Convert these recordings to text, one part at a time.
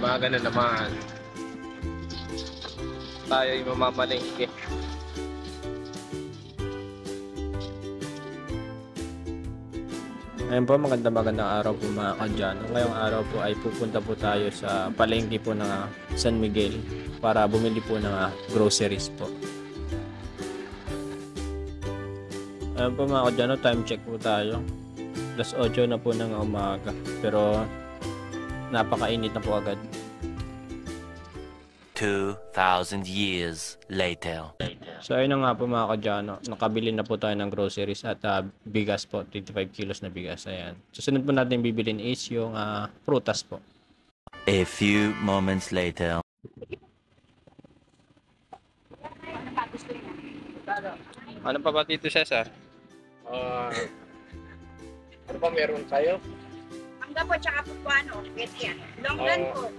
Umaga na naman. Tayo ay mamamalengke. Ayun po, magandang araw po mga kadyano. Ngayong araw po ay pupunta po tayo sa palengke po ng San Miguel para bumili po ng groceries po. Ayun po mga kadyano, time check po tayo. 8:00 na po ng umaga, pero napakainit na po agad. 2,000 years later. So ayun na nga po mga kadyano, nakabili na po tayo ng groceries at bigas po, 25 kilos na bigas. Ayan. Susunod po natin bibilin is yung prutas po. A few moments later. Ano pa ba dito, Cesar? Ano ba meron tayo? Hanggang po, tsaka po ano, pwede yan. Long run po.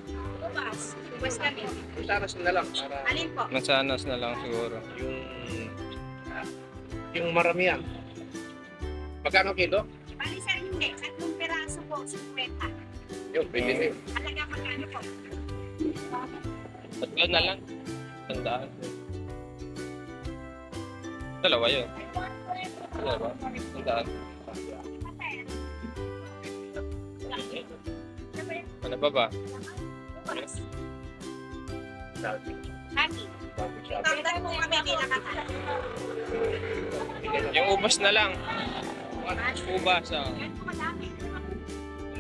Ubas. Ubas kami. Saras na lang para Alin po? Mansanas na lang siguro. yung maramihan. Magkano kilo? Bali sir, hindi. 3 peraso po, 50. Yung pwede din. Halaga magkano po? Tatlo na lang. Tandaan. Dalawa yun. Dalawa. Tandaan. Ano ba ba? Ubas. Sabi. Hagi. Tanggal po kami, hindi nakatala. Yung ubas na lang. Ubas, Yan po madami.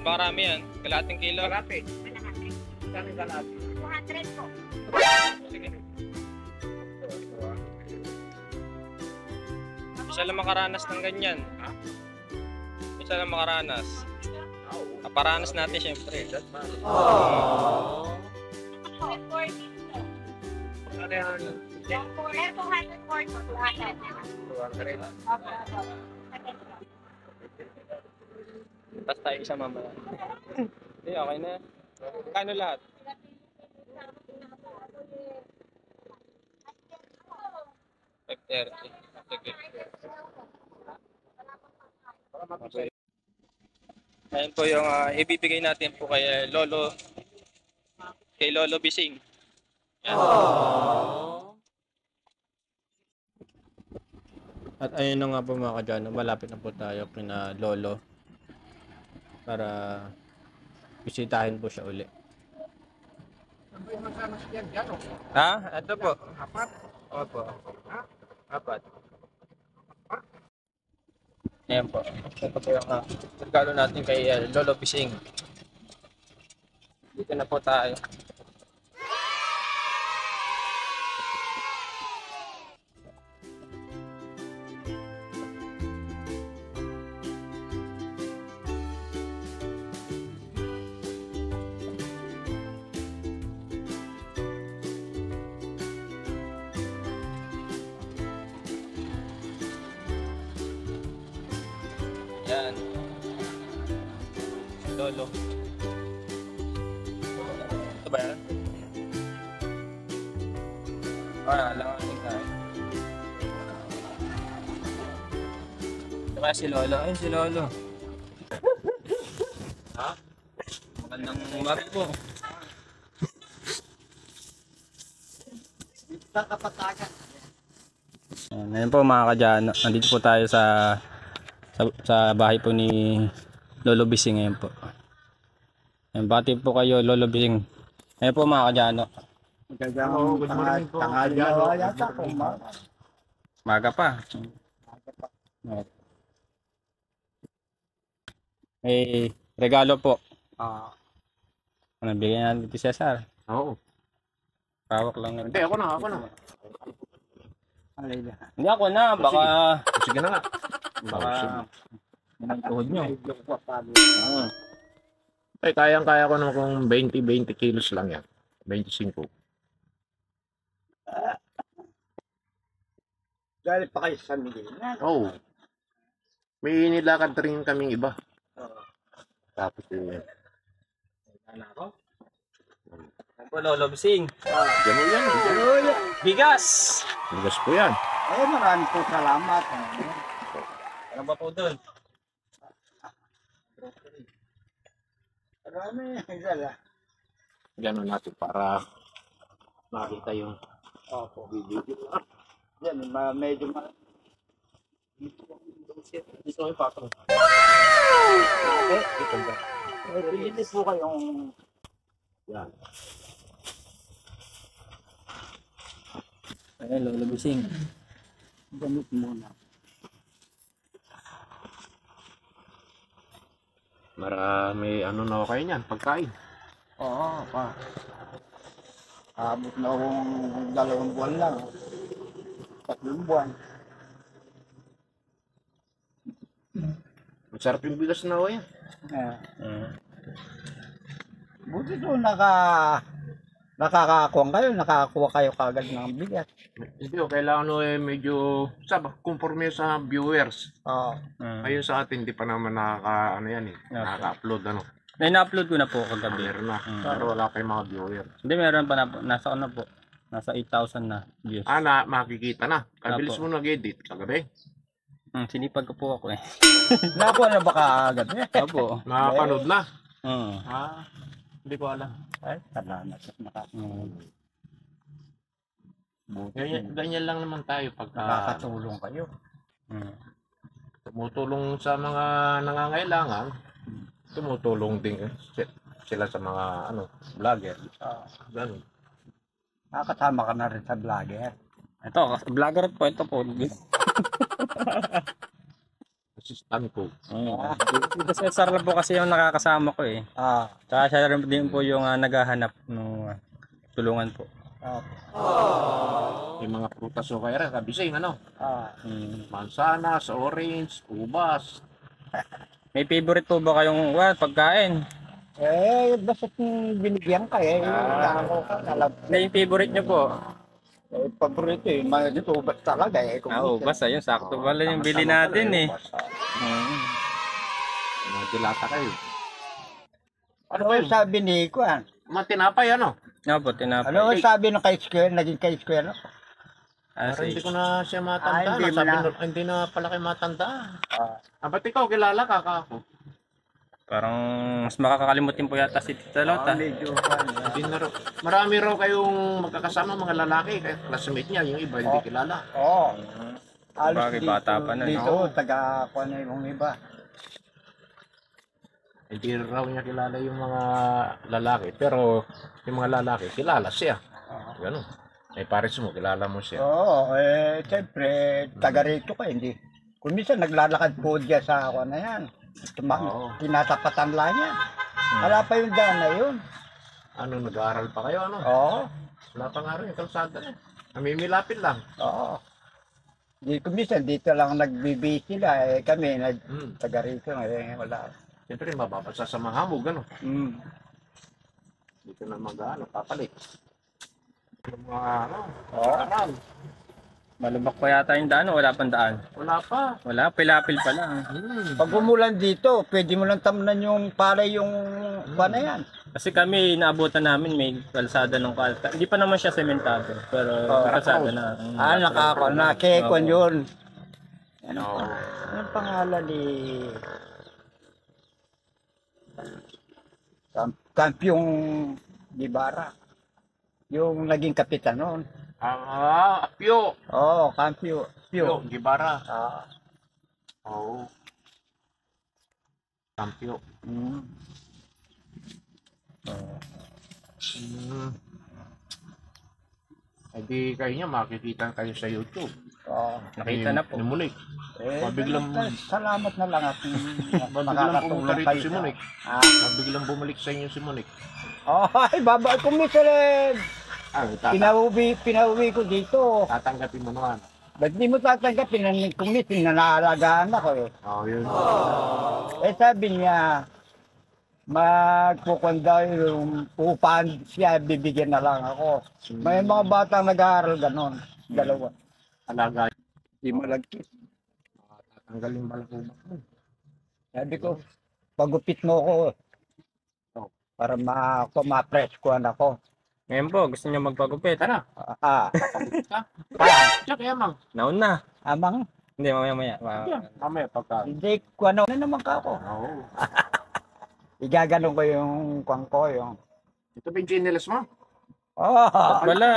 Marami yan. Kalahating kilo. Kalate. Malaki. Magkano yung kalate? 200 po. Sige. Isa lang makaranas ng ganyan. Ha? Isa lang makaranas. Kaparanas natin syempre. Ano yan? Sir, 200 po. 200. Tapos tayo isa mamaya. Hindi, okay na. Kano lahat? $5.30. Sige. Ayan po yung ibibigay natin po kay Lolo Bising. Yan. At ayun na nga po mga kadyano, malapit na po tayo kina Lolo para bisitahin po siya uli. Ha? Ito po. Apat? Opo. Ha? Apat. Ayan po. Ito po yung regalo natin kay Lolo Bising. Dito na po tayo. Yan. Lolo. Ito ba yan? Alanganin tayo. Ito kaya si Lolo. Ayun si Lolo. Ha? Magandang umaga po. Ngayon po mga kadyano, nandito po tayo sa bahay po ni Lolo Bising ngayon po. Ayan, bati po kayo Lolo Bising. Ayan po mga kadyano. Tanghali na yata po. Maga pa. May regalo po. Ano bigyan natin kay Cesar? Oo. Pawak lang. Hindi, ako na. Hindi ako na, baka Sige na nga. baka ang tuhod nyo. Ay, kayang-kaya ko naman kung 20 kilos lang yan. 25. Galing pa kayo sa San Miguel. Oo. May nilakad rin kaming iba. Tapos Ayan po Lolo Bising. Ganun yan. Bigas! Bigas po yan. Ay, maraming po salamat. Ano ba po doon? Marami. Sala. Gano'n natin para makita yung Opo. video. Yan, medyo Dito kayo patong. Dito ba? Pililis po kayong Yan. Ay, Lolo Bising. gamit muna. Marami ano na kayo niyan, pagkain. Oo, pa. Abot na akong 2 buwan lang. 3 buwan. Masarap yung bigas na o yan. Eh, buti doon nakakakuha kayo, nakakakuha kayo kagad ng bigat. Hindi o, kailangan o medyo conforme sa viewers. Oo. Ayun sa atin, hindi pa naman ano yan eh. Okay. Nakaka-upload ano. Ay, na-upload ko na po kagabi. Meron na. Pero wala pa yung mga viewers. Hindi, meron pa na po. Nasa ano po. Nasa 8,000 na views. Makikita na. Kabilis Apo. mo nag-edit kagabi. Sinipag ko po ako eh. Nakuha na ba kagad? Opo. Makapanood na. Mm. Hindi ko alam. Ay, salamat. Buti. Ganyan lang naman tayo pagka Nakakatulong kayo. tumutulong sa mga nangangailangan. Tumutulong din sila sa mga vlogger. Ganun. Nakakasama ka na rin sa vlogger. Ito, vlogger po. Ito po. Assistant ko. Dito sa Cesar lang po kasi yung nakakasama ko eh. Tsaka siya rin din po yung naghahanap ng tulungan po. Yung mga prutas o kaya kabising Mm. mansanas, orange, ubas. May favorite po ba kayong pagkain? Basta binigyan ka ako ka, alam. Na yung favorite nyo po? Paborito mga dito, ubas talaga Ubas ayun. Sakto pala yung bili natin eh. Mga dilata kayo. Ano ba sabi ni Kuan? Mga tinapay Ano po, tinapay. Ano sabi ng kay Square, naging kay Square ako? Pero hindi ko na siya matanda. hindi mo Sabi na. hindi na pala kayo matanda. Ba't ikaw kilala ka ako? Parang mas makakalimutin po yata si Tita Lota. Medyo Hindi na raw. Marami raw kayong magkakasama mga lalaki. Kaya classmate niya, yung iba hindi kilala. Oo. Bagay, bata pa na, no? Dito, taga Kuan na yung iba. Hindi raw niya kilala yung mga lalaki. Pero yung mga lalaki, kilala siya. Ganun. Pares mo, kilala mo siya. Oo, siyempre, taga rito ka, hindi. Kung minsan naglalakad po dyan sa Kuan na yan. Oo. Tinatapatan lang niya. Wala pa yung daan na yun. Nag-aaral pa kayo, Oo. Wala pa nga rin yung kalsada na. Namimilapit lang. Oo. Di ko minsan dito lang nagbibihis sila kami taga rito wala. Siyempre, mababasa sa mga hamog, Dito na papalit. Yung mga, aral. Malubak pa yata yung daan o wala pang daan? Wala pa. Wala, pilapil pa lang. Pag umulan dito, pwede mo lang tamnan yung palay yung na yan. Kasi kami, naabutan namin, may kalsada ng kalsada. Hindi pa naman siya sementado, pero kalsada na. Nakekon yun. Oo. Anong pangalan ni Kampyong Gibara? Yung naging kapitan noon. Apyo. Oo, Kampyo. Apyo, Gibara. Oo. Oh. Kampyo. Hindi kayo niya makikita kayo sa YouTube. Nakita na po. Ni Munik. Mabiglang- salamat na lang at Mabiglang pumunta rito si Munik. Ah. Mabiglang bumalik sa inyo si Munik. Ay, baba ko minsan pinauwi ko dito. Tatanggapin mo naman. Ba't di mo tatanggapin? Kung minsan nanalagaan ako Yun. Sabi niya, magpukuan daw yung upahan siya, bibigyan na lang ako. May mga batang nag-aaral ganon, 2. Alaga. Di malagkit. Tatanggalin balakubak mo. Sabi ko, pagupit mo ako para ma-press-kuan ako. Ngayon po, gusto niyo magpagupit. Tara. Siya kaya mang. Naon na. Amang, Hindi, mamaya. Mamaya pagka. hindi ko ano na naman ka ako. Oo. Igaganon ko yung kuan ko, yung Ito ba yung chinelas mo? Oh, Wala.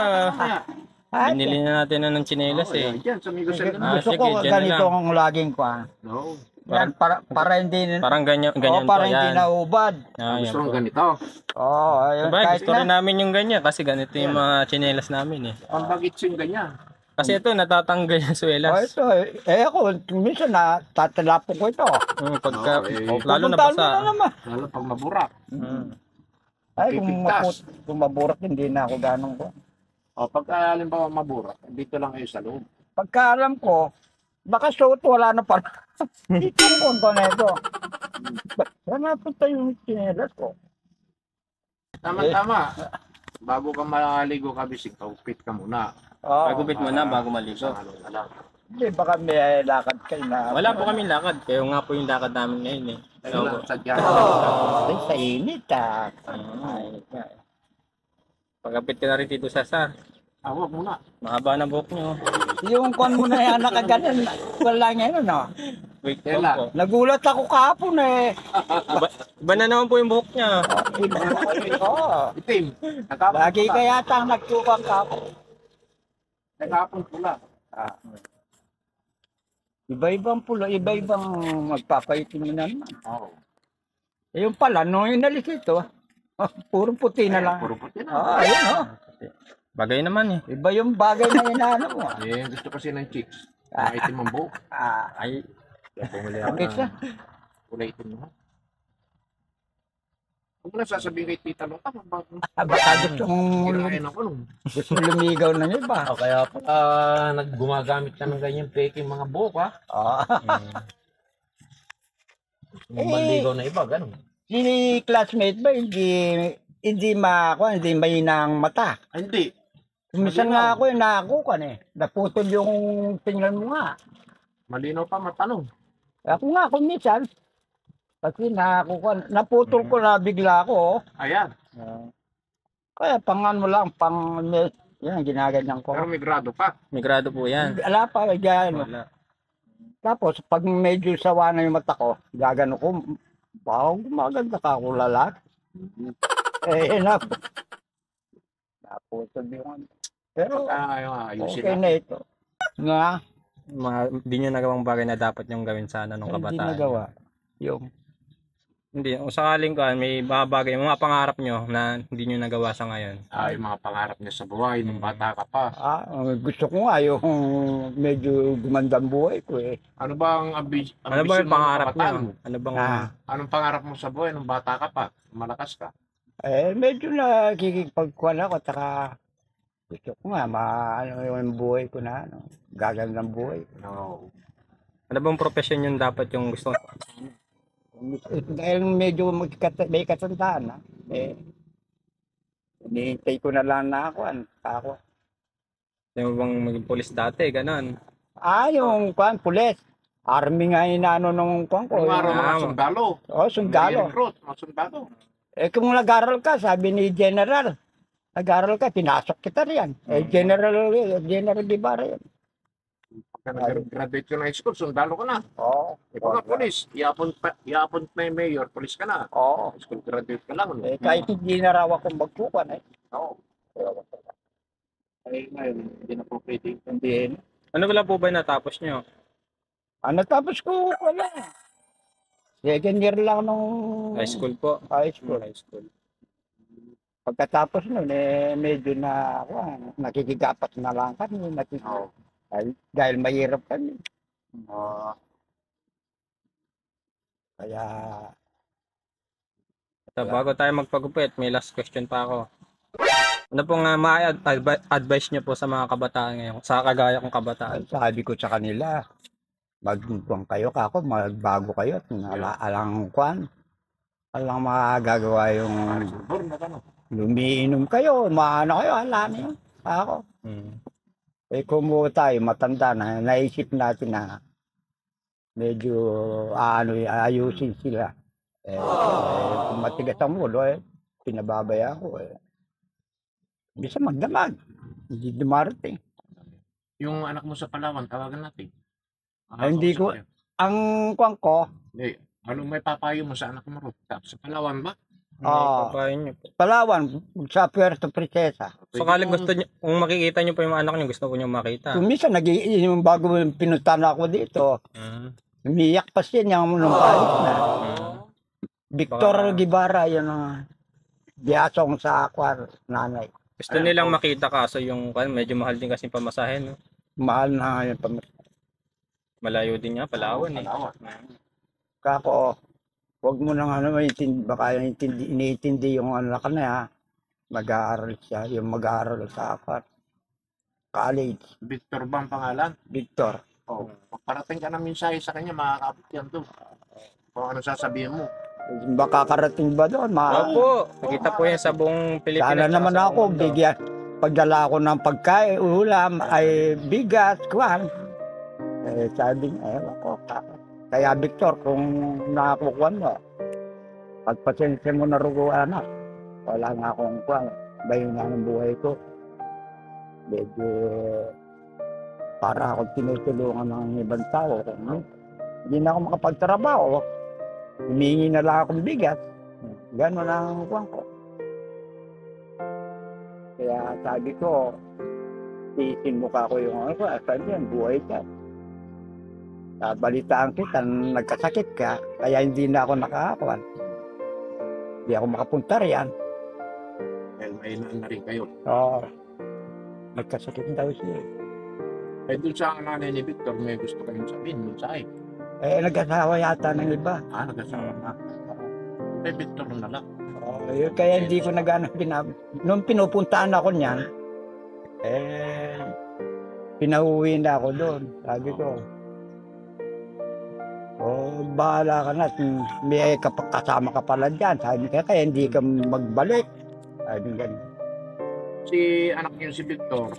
ay, Binili na natin na ng tsinelas Oo, eh. yan, sa Miguel Sel na. gusto sige, ko dyan na ganito lang. ang laging kwan. No. Yan, para hindi, Parang ganyan, ganyan para po hindi yan. naubad. Ah, yan Gusto po. mo ganito. Ayun, Sabay, kahit gusto rin na. namin yung ganyan kasi ganito yung mga tsinelas namin eh. Pambagits yung ganyan. Kasi ito, natatanggal yung Oh, swelas. ito, ako, minsan na tatalapon ko ito. Pagka, Oo, lalo na Pupuntahan mo basa. na naman. Lalo pag maburak. Ay, Pipigtas. kung maburat, hindi na ako ganong ko. O pagka halimbawa maburak, dito lang kayo sa loob. Pagka alam ko, baka suot wala na pala. Itungkon ko na ito. Saan napunta yung chinelas ko? Tama-tama. Bago ka maligo ka, bisig, paupit ka muna. Pagupit mo na bago maligo. Isang ano na lang. Hindi, baka may lakad kayo na. Wala po kaming lakad. Kaya nga po yung lakad namin ngayon eh. Ayun lang, sadya. Ay, sa init Ay, Pagkapit ka na rin dito sa Awag muna. mahaba na buhok nyo. yung kon mo na yan nakaganan. Wala nga yun, no? Wait Kaya lang lang. po. Nagulat ako kahapon eh. Iba na naman po yung buhok niya. Oo. Itim. Nagkapon Lagi pula. ka yata nagtukang kahapon. Nagkapon pula. Iba-ibang pula, iba-ibang magpapaitin mo naman. Oo. Eh, yung pala, nung inalis ito, puro puti na lang. Puro puti na. Ayun, Bagay naman eh. Iba yung bagay na inaano mo. Eh, gusto kasi ng chicks. Maitim ang buhok. Ay, Kaya bumili ako Ang isa. ng kulay itim mo. Huwag mo na sasabihin kay Tita Lota, Baka gusto mong kirain ako nung. gusto lumigaw ng iba. Kaya pala naggumagamit ka ng ganyan peking mga buhok, ha? Yung manligaw na iba, ganun. Si classmate ba, hindi mahina ang mata. Ay, hindi. Minsan nga ako, nakakukan eh. Naputol yung tingnan mo nga. Malinaw pa matanong. Ako nga, kung minsan, kasi nakakukan, naputol ko na bigla ako. Ayan. Kaya pangan mo lang, yan, ginaganyan ko. Pero may grado pa. migrado po yan. Ala pa, gano. Wala. Tapos, pag medyo sawa na yung mata ko, gagano ko, wow, gumaganda ka ako lalaki. Naputol yung ano. Pero, Ayusin okay na ito. Nga, Hindi nyo nagawang bagay na dapat yung gawin sana nung hindi kabataan. nagawa. Yung, Hindi. Kung sakaling may mga bagay, mga pangarap nyo na hindi nyo nagawa sa ngayon. yung mga pangarap niya sa buhay nung bata ka pa. gusto ko nga yung medyo gumandang buhay ko eh. Ano bang Ano ba yung pangarap nyo? mo? Ano bang... Anong pangarap mo sa buhay nung bata ka pa? Malakas ka. Medyo nakikipagkuhan ako, taka gusto ko nga, ano yung buhay ko na, gagandang buhay. No. Ano bang profession yung dapat yung gusto? Dahil medyo may katandaan na, hinihintay ko na lang na ako. Yung bang maging police dati, ganon. Yung pulis. Army nga inaano nung kwan ko. Kung araw Ah, mga sundalo. Sundalo. Recruit, mga sundalo. Kung nag-aral ka, sabi ni General, nag-aral ka, pinasok kita riyan. General Ibarra yan. Pagka nag-graduate ka ng high school, sundalo ka na. Oo. Ikaw nga, polis. Iapon pa yung mayor, polis ka na. Oo. High school graduate ka lang. Kahit hindi na raw ako magkukan Oo. Ay, ngayon, hindi na po pwede. Hindi. Ano wala po ba natapos nyo? Natapos ko wala. Second year lang nung High school po. high school. High school. Pagkatapos nun, medyo na nakikigapat na lang kami. Oo. Dahil mahirap kami. Kaya, So, bago tayo magpagupit, may last question pa ako. Ano pong advice nyo po sa mga kabataan ngayon? Sa kagaya kong kabataan? sabi ko sa kanila, magbubuang kayo, magbago kayo. Alang kwan. Alang magagawa yung Born na ka, no? lumiinom kayo, maano kayo, hala na yun. Ako. Kung tayo matanda na, naisip natin na medyo ayusin sila. Kung matigas ang ulo, pinababaya ko. Bisa magdamag. Hindi dumarating. Yung anak mo sa Palawan, tawagan natin. Hindi ko. Ang kwan ko, Anong may papayo mo sa anak mo ro? Sa Palawan ba? Oo. Papayin niyo po. Palawan, sa Puerto Princesa. Sakaling gusto niyo, kung makikita niyo po yung mga anak niyo, gusto ko niyo makita. Kung minsan, yung bago pinunta na ako dito, Mm. umiyak pa siya niyang nung palit na. Victor Baka- Guevara, yun ang biyasong sa akwar, nanay. Gusto nilang makita kaso yung medyo mahal din kasi pamasahe, no? Mahal na yun. Malayo din niya, Palawan eh. Kako, huwag mo nang baka iniintindi yung anak na ha. Mag-aaral siya, yung mag-aaral sa akwar. College, Victor ba ang pangalan? Victor. Oh, parating ka ng mensahe sa kanya, makakapit yan doon. Kung ano sasabihin mo. Baka karating ba doon? Opo, nakita po yan sa buong Pilipinas. Sana tsaka naman sa ako, mundo. bigyan. Pagdala ko ng pagkain, ulam, ay bigas, kuwan. Sabi niya, ewan ko. Kaya Victor, kung nakakukuhan mo, pagpasensya mo na rugo anak, wala nga akong kuwan. Bayo nga ng buhay ko. Medyo para ako tinutulungan ng ibang tao. Hindi na ako makapagtrabaho. Humingi na lang akong bigas. Gano'n ang kuwan ko. Kaya sabi ko, tiisin mo ka ko yung ano ko. Sabi yan, buhay ka. Balitaan kita, nagkasakit ka, kaya hindi na ako nakakakuan. Hindi ako makapunta riyan. Dahil may na rin kayo. Oo. Nagkasakit daw siya. Eh doon sa nanay ni Victor, may gusto kayong sabihin, mensahe. Nag-asawa yata ng iba. Nagkasawa na. Kay Victor na lang. Yun, kaya hindi ko nagana nung pinupuntaan ako niyan, pinauwi na ako doon. Sabi ko, bahala ka na. May kasama ka pala dyan. Sabi ko, kaya hindi ka magbalik. Sabi ko, Si anak niyo si Victor,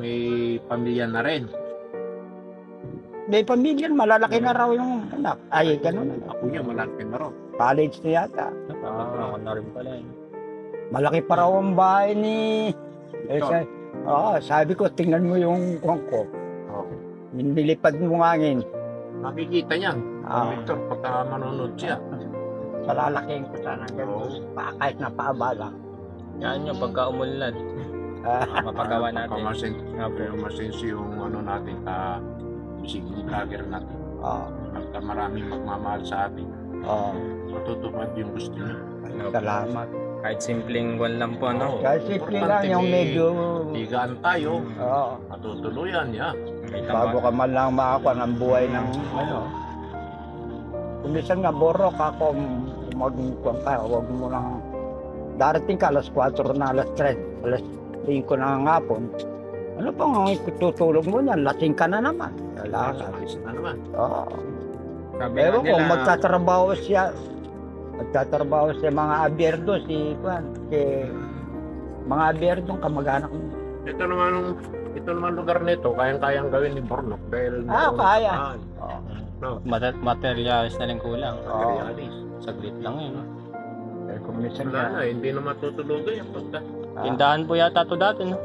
may pamilya na rin. may pamilya, malalaki na raw yung anak. Ay, ganun. Ako niya, malaki na rin. College na yata. Ako na rin pala eh. Malaki pa raw ang bahay ni... Victor. Sabi ko, tingnan mo yung kuwang ko. Oh. Yung nilipad mo ngangin. Makikita niyan. Ah. Victor, pagka manonood siya. Palalaking ko sana. Kahit na paabala. Yan yung pagka umulan. Mapagawa natin. Masensi yung ano natin, siguro vlogger natin. Pagka maraming magmamahal sa atin, matutupad yung gusto niya. Salamat. Kahit simpleng one lang po, no? Kahit simple lang yung medyo... Higaan tayo, Oo. matutuluyan niya. Bago ka man lang makakuha ng buhay ng ano. Kung minsan nga, borok ako, magkuhan ka, huwag mo lang... Darating ka, alas 4 na, alas 3, alas 5 na ng hapon. Ano pang tutulog mo niyan? Lasing ka na naman. Wala ka. Alis na naman. Oo. Sabi Ewan nga ko, nila, magtatrabaho siya mga abierdo, si mga abierdo, kamag-anak mo. Ito naman lugar nito, kayang-kayang gawin ni Bornok dahil Kaya. materials na lang kulang. Materialis. Saglit lang yun. Kung minsan Wala nga. na, hindi na matutulugan yung pagka. Tindahan po yata to dati, no?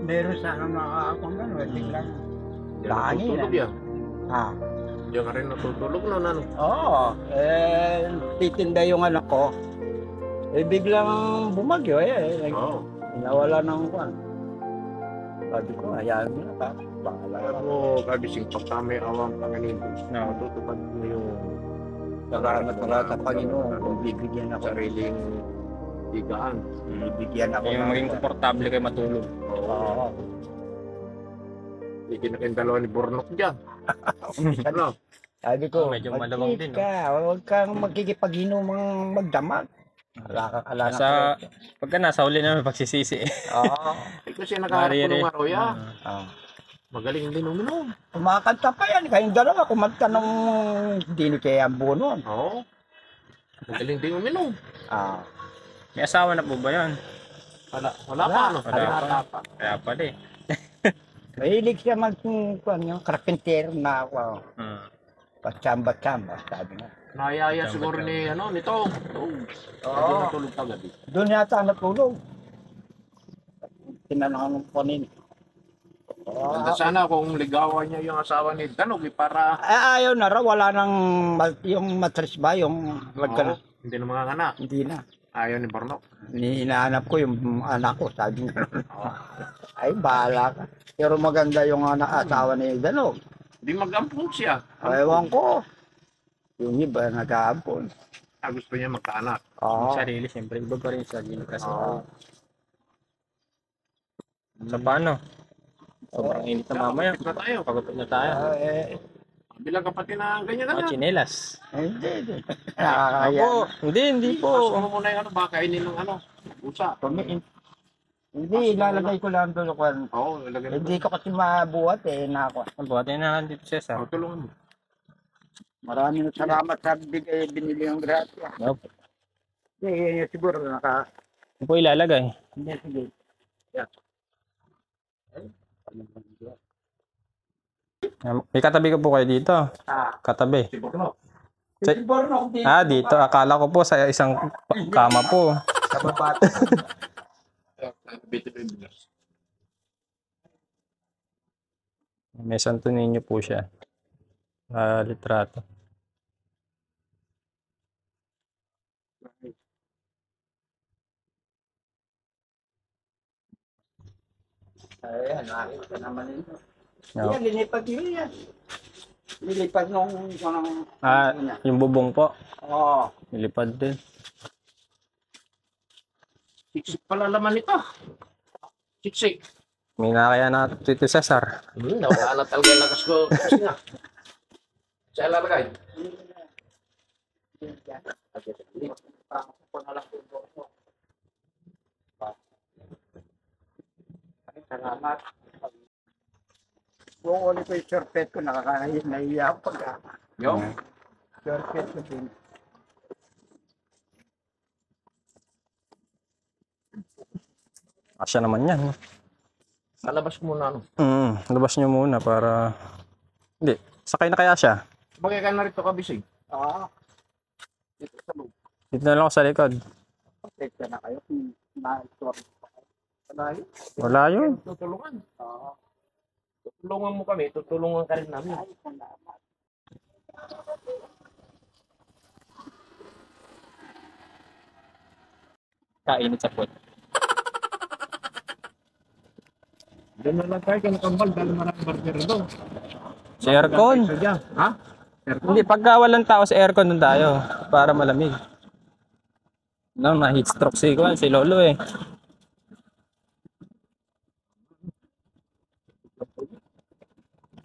Meron sana makakakong gano'n, biglang. Hindi na Langin, matutulog yan. Ah. Hindi ka rin natutulog nun, ano? Oo, titinda yung anak ko. Biglang bumagyo, Oo. nawala ng kwan. Sabi ko, hayaan mo na pa. Bahala Alam ka. mo, kabising, pagka may awang Panginoon, matutupad mo yung Salamat sa Panginoon kung bibigyan ako. sariling higaan. Bibigyan ako. Yung maging komportable kayo matulog. Oo. Hindi na kayong dalawa ni Bornok dyan. Ano? Sabi ko, Medyo malamang mag-eat din, ka. Huwag kang magkikipag-inumang magdamag. Wala na. Pagka nasa huli naman pagsisisi. Oo. Kasi nakakulong nga Roya. Ah. Magaling din uminom. Kumakanta pa yan. Kayong dalawa, kumanta ng hindi ni kaya bunon. Oo. Magaling din uminom. Ah. May asawa na po ba yan? Wala pa, ano? Wala pa. Kaya pala eh. Mahilig siya yung carpenter na ako. Pachamba-chamba, sabi nga. Nayaya siguro ni, nito. Oo. Natulog pa gabi. Doon yata natulog. Tinanong ko kanina. Ganda sana kung ligawan niya yung asawa ni Danog para Ayaw na raw, wala nang yung matris ba, yung Hindi na mga anak. Hindi na. Ayaw ni Barnok. Hinahanap ko yung anak ko, sabi niya. Ay, bahala ka. Pero maganda yung asawa ni Danog. Hindi mag-ampun siya. Ewan ko. Yung iba nag-aampon. Gusto niya magkaanak. Oo. Sarili, siyempre. Iba pa rin yung sarili kasi. Oo. Sa paano? Sobrang init na mamaya. Kapit na tayo. Pagupit na tayo. Bilang kapatid na ganyan na Mga lang. chinelas. Hindi. Nakakaya. Opo. Hindi po. Pasok mo muna yung ano, baka kainin ng ano. Pusa. Hindi, ilalagay ko lang doon. Oo, ilagay mo. Hindi ko kasi mabuhat nako. Ang buhatin na lang dito, Cesar. Tulungan mo. Maraming salamat sa bigay binili yung grasya. Opo. Hindi, siguro Ano po ilalagay? Hindi, sige. May katabi ko po kayo dito. Katabi. Si Barnok. Dito. Akala ko po sa isang kama po. Sa baba. May Santo Niño po siya. Litrato. Ayan, nakita naman ito. No. Yan, linipat yun yan. Lilipat nung... Yung bubong po. Oo. Nilipad din. Siksik pala laman ito. Siksik. May nakaya na Tito Cesar. Nawala na talaga yung lakas ko. Kasi nga. Sa ilalagay. Salamat. Kung ulit ko yung shortcut ko, nahiya ako pag Yung? shortcut ko din. Asya naman yan. Nalabas ko muna ano. Labas nyo muna para... Hindi. Sakay na kaya siya. Bagay ka na rito kabisig. Oo. Dito sa loob. Dito na lang ako sa likod. Pasensya na kayo. Na-short. Malayo. Wala yun. Tutulungan. Tutulungan mo kami. Tutulungan ka rin namin. Ay, salamat. Kainit sa pot. Doon na lang tayo kinakambal dahil maraming barber doon. Sa aircon. Ha? Hindi, pagka walang tao sa aircon doon tayo. Para malamig. No, na-heat stroke si Lolo eh.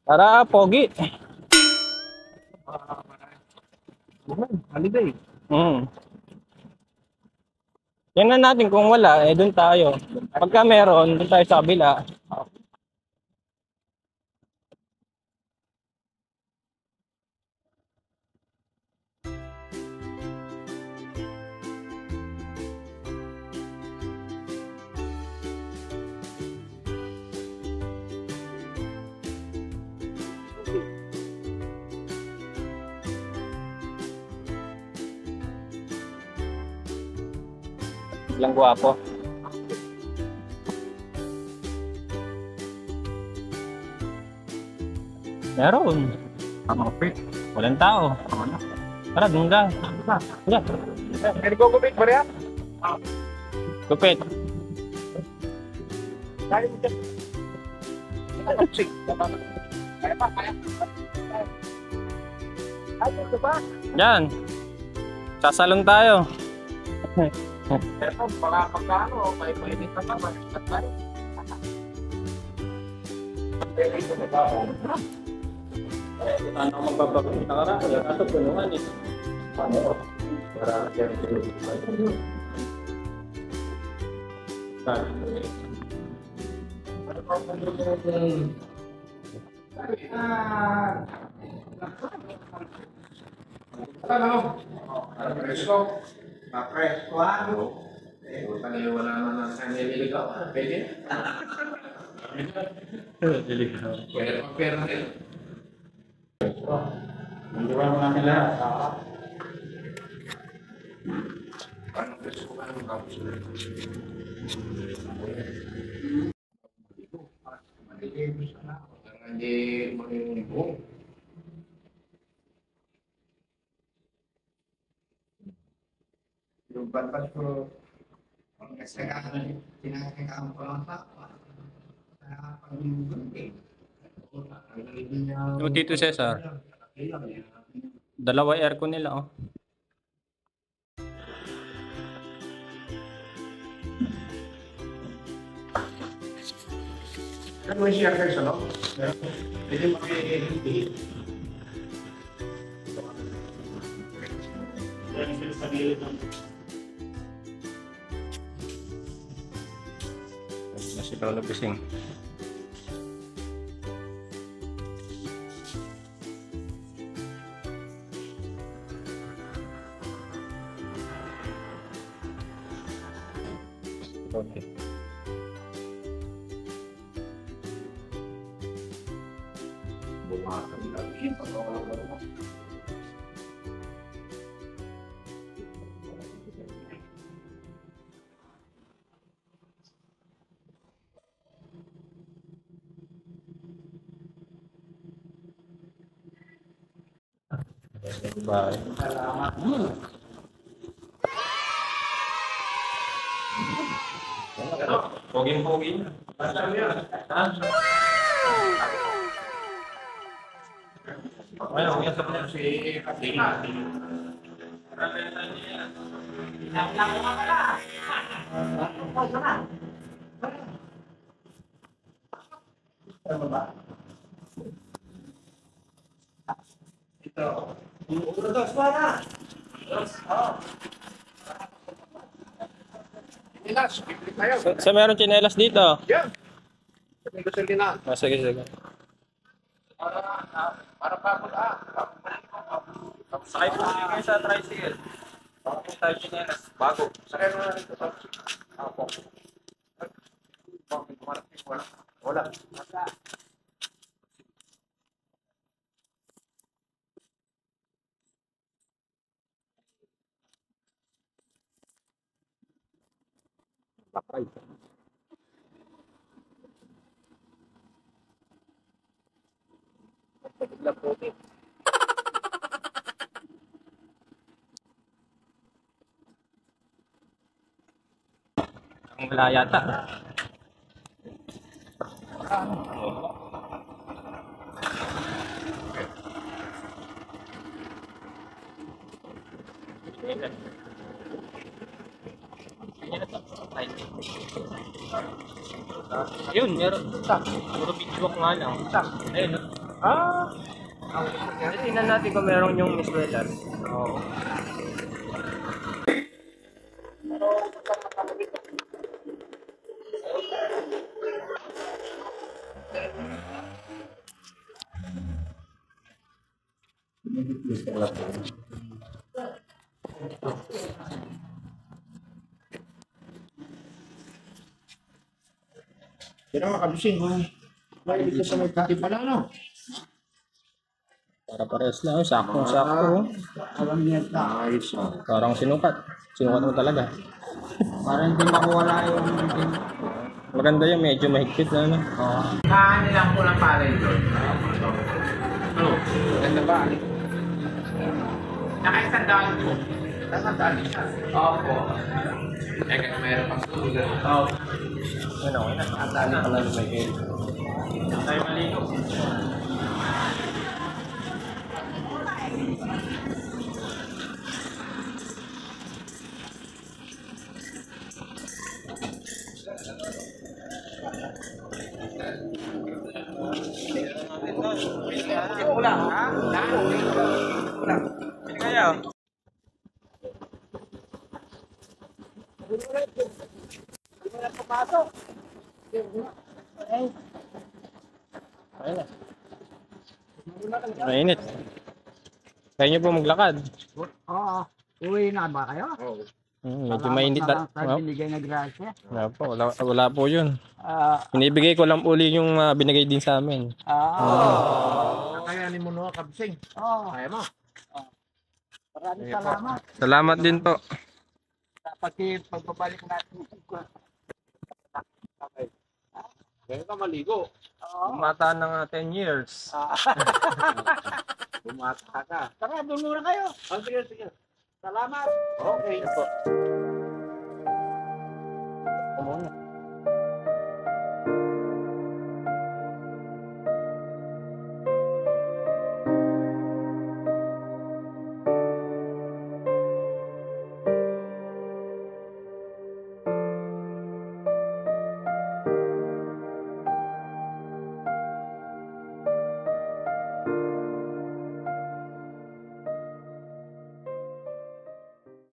Tara, pogi. Holiday. Tingnan natin kung wala, doon tayo. Pagka meron, doon tayo sa kabila. Biglang gwapo. Meron. Walang tao. Tara, doon lang. Tara. Pwede ko gupit ba rin? Gupit. Kaya mo dyan. Siksik. Kaya pa, kaya. Ay, ito ba? Yan. Sasalon tayo. Pero baka pagkano, may pwede ka pa, balikat tayo. Ano magbabagong nakaraan? Yan ato, punungan eh. Para Wala naman sa nililigaw. Pwede? Pwede pa pera rin. Hindi ba mga nila? Anong gusto ko? Anong kapos? Hindi maniligo. Ba't ko, kasi tinakakam ko lang pa. Yung Tito Cesar. Dalawa aircon nila, oh. Kan may share kayo sa loob. Pwede makikita. Si Lolo Bising. Okay. Bye. Pogi-pogi. Ayun, yan sa mga Si Katina. Chinelas, bibili tayo. Sa meron tsinelas dito. Yan. May gasolina. Sige, sige. Para kapot Sakay po kayo sa tricycle. Baka po tayo tsinelas. Bago. Sakay mo na rito. Ako. Wala. Bakay. Ang wala yata. Ayun, meron. Puro video ko nga lang. Ayun. Tingnan natin kung meron yung Miss Weather. Oo. Pero makabising kung may dito sa may kati pala, no? Para pares lang. Sakto-sakto. Alam niya Nice. Parang sinukat. Sinukat mo talaga. para hindi makuwala yung Maganda yung medyo mahigpit na ano. Kahan nilang po ng palay doon. Ano? Ganda ba? Nakaisandaan po. Nakasandaan siya. Opo. Eh, kaya mayroon pang sugar. Oo. Ano, ang dami pala lumagay. Tayo maligo. Ulang, ha? Ulang. Pili kayo. Mainit. Kaya nyo po maglakad. Oo. Uwi na ba kayo? Oo. Medyo mainit. Sa binigay na grasya. Wala po, wala po yun. Ah, Binibigay ko lang uli yung binigay din sa amin. Kakayanin mo no, kabising. Kaya mo. Maraming salamat. Salamat din po. Pati pagbabalik natin. Kaya ka maligo. Bumata ng 10 years. Bumata ka. Tara, doon muna kayo. Oh, sige, sige. Salamat. Okay. po.